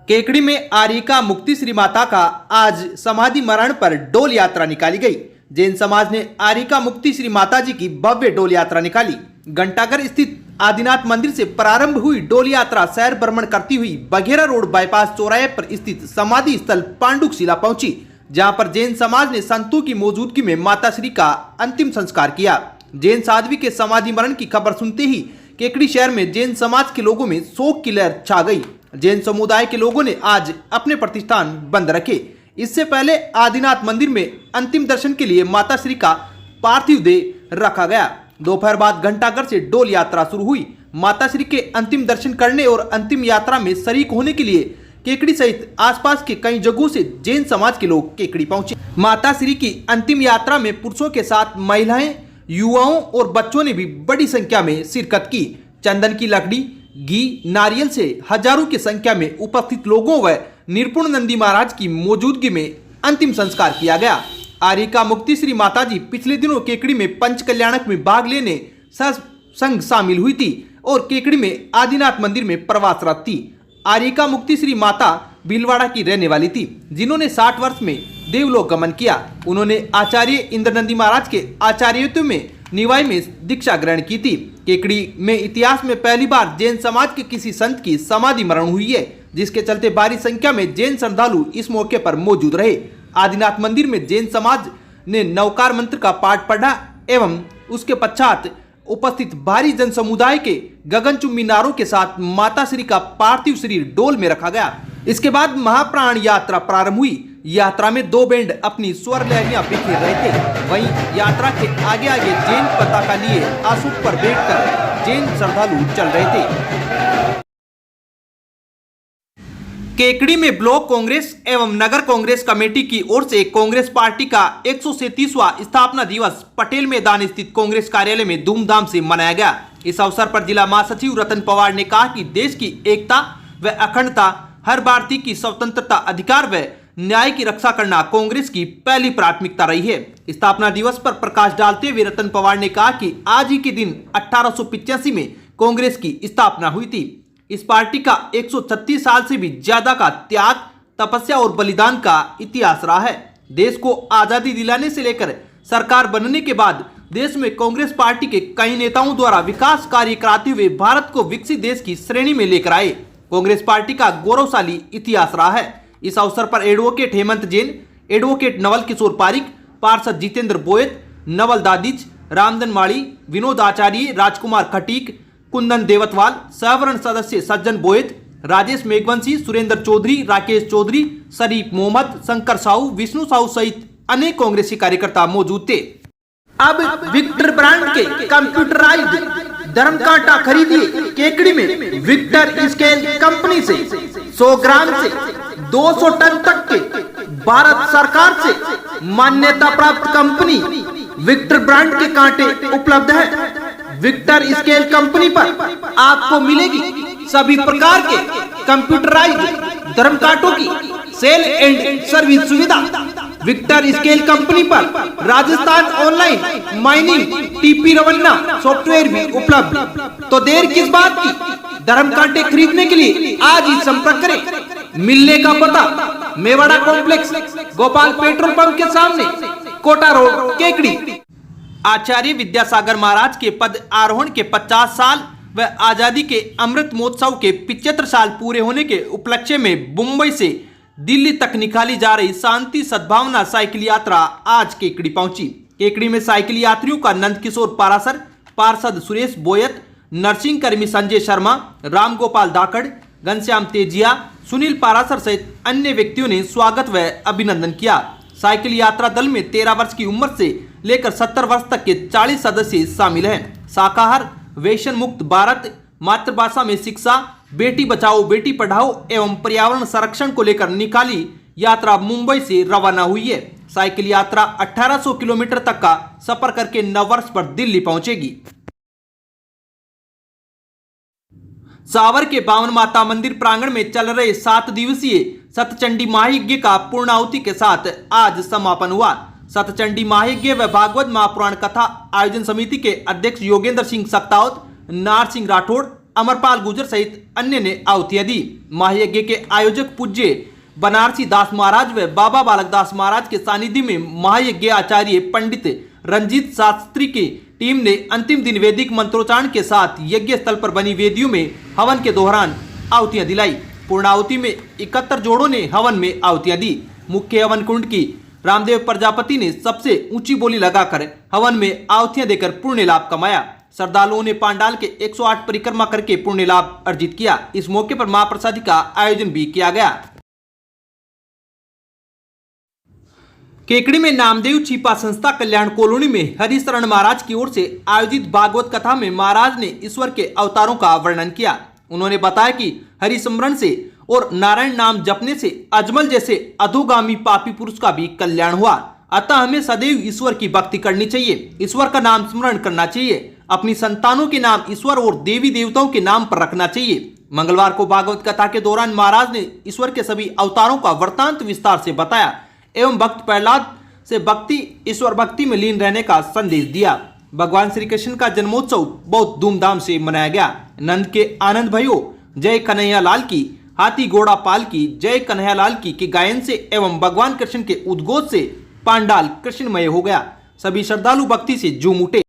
केकड़ी में आरिका मुक्ति श्री माता का आज समाधि मरण पर डोल यात्रा निकाली गई। जैन समाज ने आरिका मुक्ति श्री माता जी की भव्य डोल यात्रा निकाली। घंटाघर स्थित आदिनाथ मंदिर से प्रारंभ हुई डोल यात्रा शहर भ्रमण करती हुई बघेरा रोड बाईपास चौराहे पर स्थित समाधि स्थल पांडुक शिला पहुंची, जहां पर जैन समाज ने संतों की मौजूदगी में माता श्री का अंतिम संस्कार किया। जैन साध्वी के समाधि मरण की खबर सुनते ही केकड़ी शहर में जैन समाज के लोगों में शोक की लहर छा गई। जैन समुदाय के लोगों ने आज अपने प्रतिष्ठान बंद रखे। इससे पहले आदिनाथ मंदिर में अंतिम दर्शन के लिए माता श्री का पार्थिव देह रखा गया। दोपहर बाद घंटाघर से डोल यात्रा शुरू हुई। माता श्री के अंतिम दर्शन करने और अंतिम यात्रा में शरीक होने के लिए केकड़ी सहित आसपास के कई जगहों से जैन समाज के लोग केकड़ी पहुंचे। माता श्री की अंतिम यात्रा में पुरुषों के साथ महिलाएं, युवाओं और बच्चों ने भी बड़ी संख्या में शिरकत की। चंदन की लकड़ी, घी, नारियल से हजारों की संख्या में उपस्थित लोगों व निरपुण नंदी महाराज की मौजूदगी में अंतिम संस्कार किया गया। आरिका मुक्ति श्री माता जी पिछले दिनों केकड़ी में पंच कल्याणक में भाग लेने संग शामिल हुई थी और केकड़ी में आदिनाथ मंदिर में प्रवासरत थी। आरिका मुक्ति श्री माता भीलवाड़ा की रहने वाली थी, जिन्होंने 60 वर्ष में देवलोक गमन किया। उन्होंने आचार्य इंद्रनंदी महाराज के आचार्यत्व में निवाई में दीक्षा ग्रहण की थी। केकड़ी में इतिहास में पहली बार जैन समाज के किसी संत की समाधि मरण हुई है, जिसके चलते भारी संख्या में जैन श्रद्धालु इस मौके पर मौजूद रहे। आदिनाथ मंदिर में जैन समाज ने नवकार मंत्र का पाठ पढ़ा एवं उसके पश्चात उपस्थित भारी जन समुदाय के गगनचुंबी नारों के साथ माता श्री का पार्थिव शरीर डोल में रखा गया। इसके बाद महाप्राण यात्रा प्रारंभ हुई। यात्रा में 2 बैंड अपनी स्वर लहरियां बिखेर रहे थे। वहीं यात्रा के आगे आगे जैन पताका लिए आसूक पर बैठकर जैन श्रद्धालु चल रहे थे। केकड़ी में ब्लॉक कांग्रेस एवं नगर कांग्रेस कमेटी की ओर से कांग्रेस पार्टी का 137वां स्थापना दिवस पटेल मैदान स्थित कांग्रेस कार्यालय में धूमधाम से मनाया गया। इस अवसर पर जिला महासचिव रतन पवार ने कहा कि देश की एकता व अखंडता, हर भारतीय की स्वतंत्रता, अधिकार व न्याय की रक्षा करना कांग्रेस की पहली प्राथमिकता रही है। स्थापना दिवस पर प्रकाश डालते हुए रतन पवार ने कहा कि आज ही के दिन 1885 में कांग्रेस की स्थापना हुई थी। इस पार्टी का 136 साल से भी ज्यादा का त्याग, तपस्या और बलिदान का इतिहास रहा है। देश को आजादी दिलाने से लेकर सरकार बनने के बाद देश में कांग्रेस पार्टी के कई नेताओं द्वारा विकास कार्य कराते हुए भारत को विकसित देश की श्रेणी में लेकर आए। कांग्रेस पार्टी का गौरवशाली इतिहास रहा है। इस अवसर पर एडवोकेट हेमंत जैन, एडवोकेट नवल किशोर पारिक, पार्षद जितेंद्र बोयत, नवल दादिच, रामधन माड़ी, विनोद आचार्य, राजकुमार खटीक, कुंदन देवतवाल, सहवरण सदस्य सज्जन बोयत, राजेश मेघवंशी, सुरेंद्र चौधरी, राकेश चौधरी, शरीफ मोहम्मद, शंकर साहू, विष्णु साहू सहित अनेक कांग्रेसी कार्यकर्ता मौजूद थे। अब विक्टर ब्रांड के कंप्यूटराइज्ड धर्म कांटा खरीदिए केकड़ी में विक्टर स्केल कंपनी से। 100 ग्राम से 200 टन तक के भारत सरकार से मान्यता प्राप्त कंपनी विक्टर ब्रांड के कांटे उपलब्ध है। विक्टर स्केल कंपनी पर आपको मिलेगी सभी प्रकार के कंप्यूटराइज्ड धर्म कांटों की सेल एंड सर्विस सुविधा। विक्टर स्केल कंपनी पर Rajasthan online mining TP Revanna software भी उपलब्ध। तो देर किस बात की, धर्म कांटे खरीदने के लिए आज ही संपर्क करें। मिलने का पता Mewada complex, Gopal petrol pump के सामने, कोटा रोड, केकड़ी। आचार्य विद्यासागर महाराज के पद आरोहण के 50 साल व आजादी के अमृत महोत्सव के 75 साल पूरे होने के उपलक्ष्य में मुंबई से दिल्ली तक निकाली जा रही शांति सद्भावना साइकिल यात्रा आज केकड़ी पहुंची। केकड़ी में साइकिल यात्रियों का नंद किशोर पारासर, पार्षद सुरेश बोयत, नर्सिंग कर्मी संजय शर्मा, राम गोपाल धाकड़, घनश्याम तेजिया, सुनील पारासर सहित अन्य व्यक्तियों ने स्वागत व अभिनंदन किया। साइकिल यात्रा दल में 13 वर्ष की उम्र से लेकर 70 वर्ष तक के 40 सदस्य शामिल हैं। शाकाहार, वेशन मुक्त भारत, मातृभाषा में शिक्षा, बेटी बचाओ बेटी पढ़ाओ एवं पर्यावरण संरक्षण को लेकर निकाली यात्रा मुंबई से रवाना हुई है। साइकिल यात्रा 1800 किलोमीटर तक का सफर करके 9 वर्ष पर दिल्ली पहुंचेगी। सावर के बावन माता मंदिर प्रांगण में चल रहे 7 दिवसीय सतचंडी महायज्ञ का पूर्णाहुति के साथ आज समापन हुआ। सतचंडी महायज्ञ व भागवत महापुराण कथा आयोजन समिति के अध्यक्ष योगेंद्र सिंह सक्तावत, नार सिंह राठौड़, अमरपाल गुजर सहित अन्य ने आहुतियां दी। महायज्ञ के आयोजक पूज्य बनारसी दास महाराज व बाबा बालक दास महाराज के सानिध्य में महायज्ञ आचार्य पंडित रंजीत शास्त्री की टीम ने अंतिम दिन वैदिक मंत्रोच्चारण के साथ यज्ञ स्थल पर बनी वेदियों में हवन के दौरान आहुतियां दिलाई। पूर्णाहुति में 71 जोड़ों ने हवन में आहुतियां दी। मुख्य हवन कुंड की रामदेव प्रजापति ने सबसे ऊंची बोली लगाकर हवन में आहुतियां देकर पुण्य लाभ कमाया। श्रद्धालुओं ने पांडाल के 108 परिक्रमा करके पुण्य लाभ अर्जित किया। इस मौके पर महाप्रसादी का आयोजन भी किया गया। केकड़ी में नामदेव छिपा संस्था कल्याण कॉलोनी में हरिशरण महाराज की ओर से आयोजित भागवत कथा में महाराज ने ईश्वर के अवतारों का वर्णन किया। उन्होंने बताया कि हरिस्मरण से और नारायण नाम जपने से अजमल जैसे अधोगामी पापी पुरुष का भी कल्याण हुआ। अतः हमें सदैव ईश्वर की भक्ति करनी चाहिए, ईश्वर का नाम स्मरण करना चाहिए, अपनी संतानों के नाम ईश्वर और देवी देवताओं के नाम पर रखना चाहिए। मंगलवार को भागवत कथा के दौरान महाराज ने ईश्वर के सभी अवतारों का वृत्तांत विस्तार से बताया एवं भक्त प्रहलाद से भक्ति ईश्वर भक्ति में लीन रहने का संदेश दिया। भगवान श्री कृष्ण का जन्मोत्सव बहुत धूमधाम से मनाया गया। नंद के आनंद भयो जय कन्हैया लाल की, हाथी घोड़ा पाल की, जय कन्हैया लाल की के गायन से एवं भगवान कृष्ण के उद्घोष से पांडाल कृष्णमय हो गया। सभी श्रद्धालु भक्ति से झूम उठे।